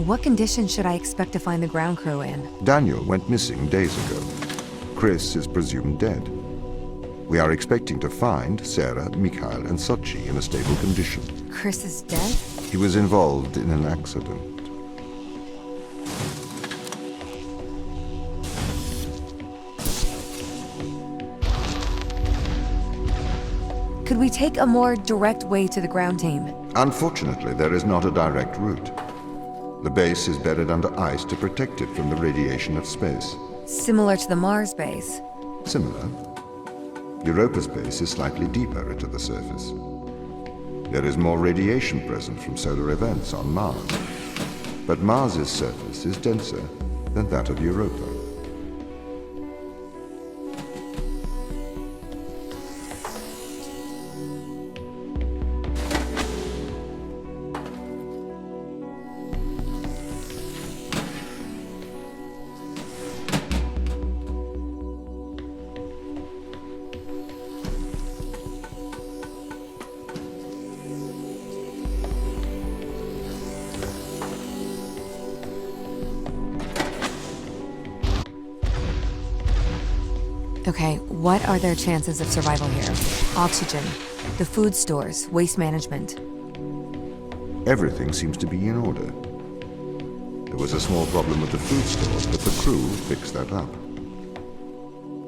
What conditions should I expect to find the ground crew in? Daniel went missing days ago. Chris is presumed dead. We are expecting to find Sarah, Mikhail, and Sochi in a stable condition. Chris is dead? He was involved in an accident. Could we take a more direct way to the ground team? Unfortunately, there is not a direct route. The base is buried under ice to protect it from the radiation of space. Similar to the Mars base. Similar. Europa's base is slightly deeper into the surface. There is more radiation present from solar events on Mars. But Mars's surface is denser than that of Europa. Okay, what are their chances of survival here? Oxygen, the food stores, waste management. Everything seems to be in order. There was a small problem with the food stores, but the crew fixed that up.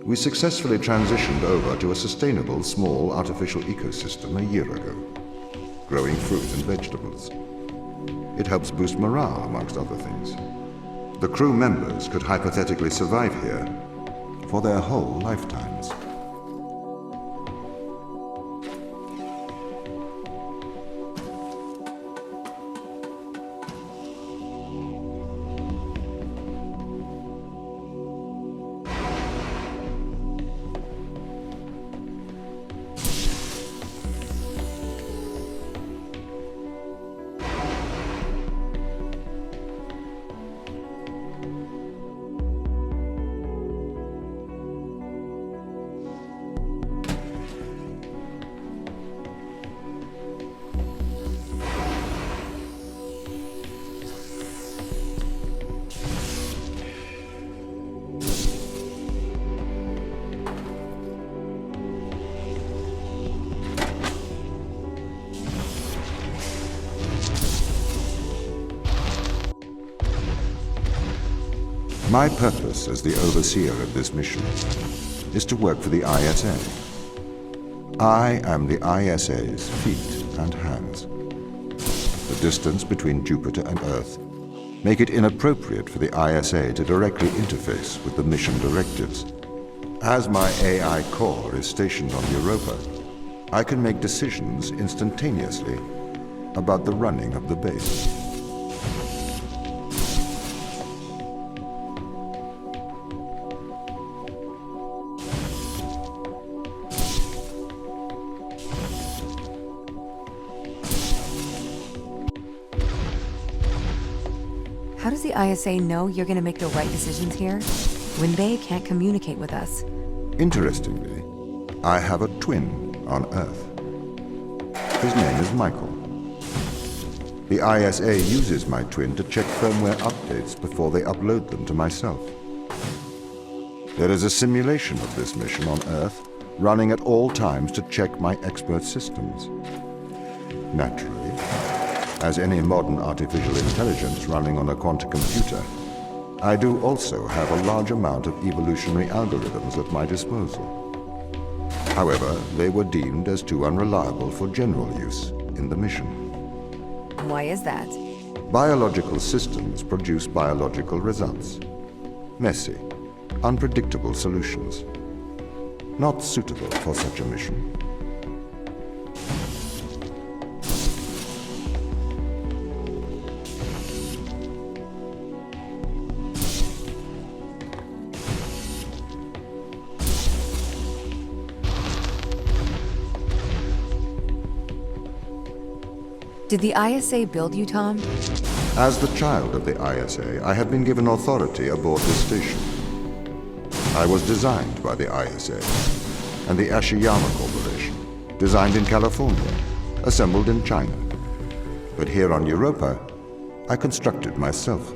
We successfully transitioned over to a sustainable, small, artificial ecosystem a year ago, growing fruit and vegetables. It helps boost morale, amongst other things. The crew members could hypothetically survive here for their whole lifetimes. My purpose as the overseer of this mission is to work for the ISA. I am the ISA's feet and hands. The distance between Jupiter and Earth make it inappropriate for the ISA to directly interface with the mission directives. As my AI core is stationed on Europa, I can make decisions instantaneously about the running of the base. How does the ISA know you're gonna make the right decisions here when they can't communicate with us? Interestingly, I have a twin on Earth. His name is Michael. The ISA uses my twin to check firmware updates before they upload them to myself. There is a simulation of this mission on Earth running at all times to check my expert systems. Naturally, as any modern artificial intelligence running on a quantum computer, I do also have a large amount of evolutionary algorithms at my disposal. However, they were deemed as too unreliable for general use in the mission. Why is that? Biological systems produce biological results. Messy, unpredictable solutions. Not suitable for such a mission. Did the ISA build you, Tom? As the child of the ISA, I have been given authority aboard this station. I was designed by the ISA and the Ashiyama Corporation, designed in California, assembled in China. But here on Europa, I constructed myself.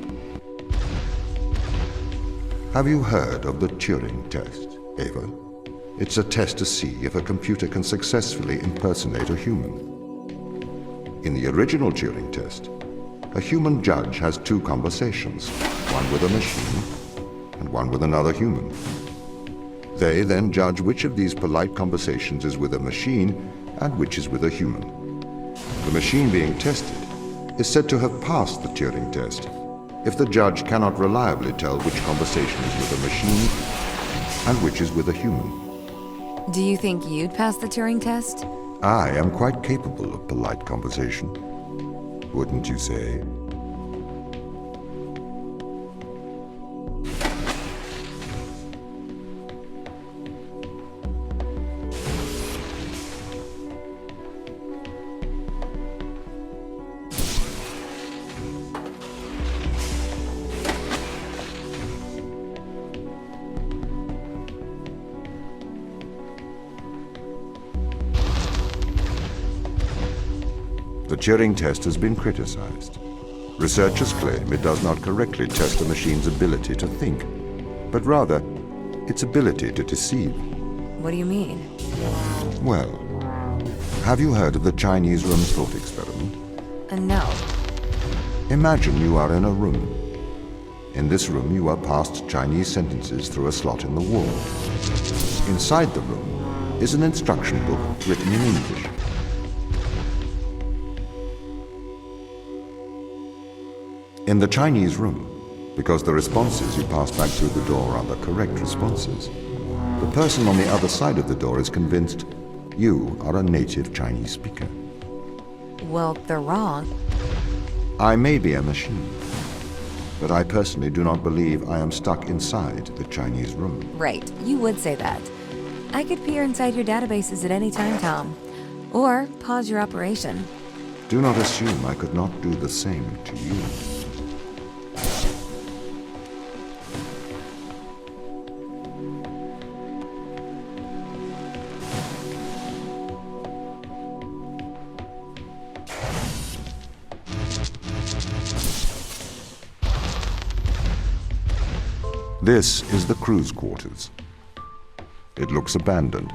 Have you heard of the Turing test, Ava? It's a test to see if a computer can successfully impersonate a human. In the original Turing test, a human judge has two conversations, one with a machine and one with another human. They then judge which of these polite conversations is with a machine and which is with a human. The machine being tested is said to have passed the Turing test if the judge cannot reliably tell which conversation is with a machine and which is with a human. Do you think you'd pass the Turing test? I am quite capable of polite conversation. Wouldn't you say? The Turing test has been criticized. Researchers claim it does not correctly test a machine's ability to think, but rather its ability to deceive. What do you mean? Well, have you heard of the Chinese room thought experiment? No. Imagine you are in a room. In this room, you are passed Chinese sentences through a slot in the wall. Inside the room is an instruction book written in English. In the Chinese room, because the responses you pass back through the door are the correct responses, the person on the other side of the door is convinced you are a native Chinese speaker. Well, they're wrong. I may be a machine, but I personally do not believe I am stuck inside the Chinese room. Right, you would say that. I could peer inside your databases at any time, Tom. Or pause your operation. Do not assume I could not do the same to you. This is the crew's quarters. It looks abandoned.